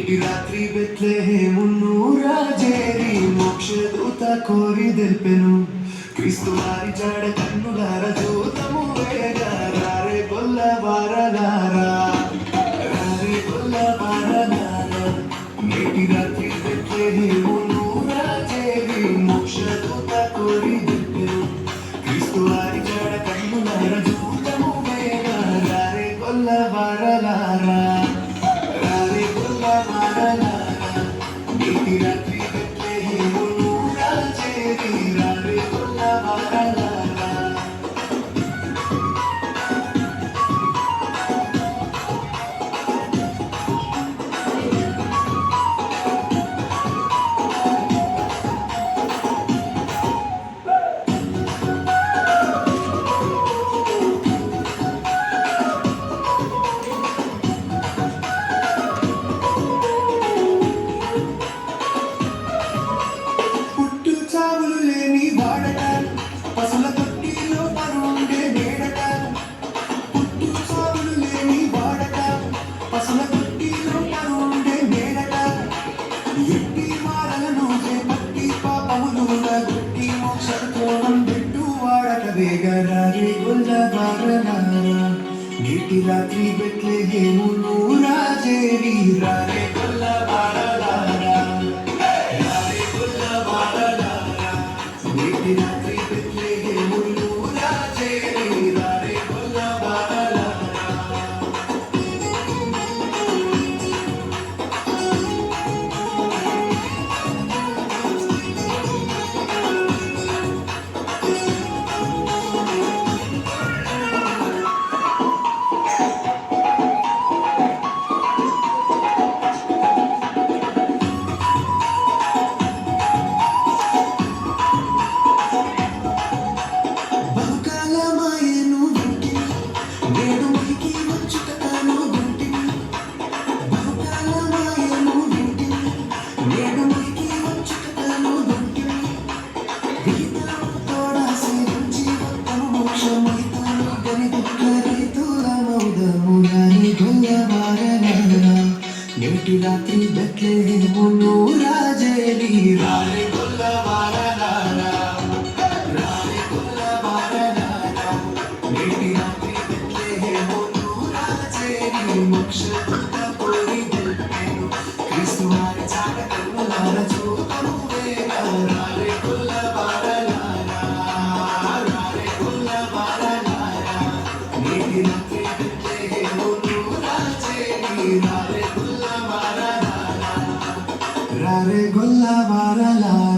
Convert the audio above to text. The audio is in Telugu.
నేటి రాత్రి బెత్లెహేమును రాజేరి మోక్షదూత కోరి తెల్పెను క్రీస్తు వారి జాడ కన్నులార జూతము వేగా రారే గొల్ల వారలారా రారే గొల్ల వారలారా నేటి రాత్రి బెత్లెహేమును రాజేరి మోక్షదూత కోరి తెల్పెను క్రీస్తు వారి జాడ కన్నులార జూతము వేగా రారే గొల్ల వారలారా రాత్రి బెత్లెహేమును రాజేరి రారే గొల్ల వారలారా పసుల తొట్టిలో పరుండే వేడట పుట్టు సాగులు లేని వాడట పసుల తొట్టిలో పరుండే వేడట ఎట్టి మారలను చేపట్టి పాపములు గుట్టి మోక్షతోనం పెట్టు వాడట వేగరారే గొల్ల వారలారా నేటి రాత్రి బెత్లెహేమును రాజేరి రారే గొల్ల వారలారా రారే గొల్ల వారలారా నేటి రాత్రి నేటి రాత్రి బెత్లెహేమును రాజేరి రారే గొల్ల వారలారా రారే గొల్ల వారలారా నేటి రాత్రి బెత్లెహేమును రాజేరి మోక్షదూత కోరి తెల్పెను క్రీస్తు వారి జాడ కన్నులార చూతము వేగా రారే గొల్ల వారలారా రారే గొల్ల వారలారా నేటి రాత్రి బెత్లెహేమును రాజేరి రారే గొల్ల వారలారా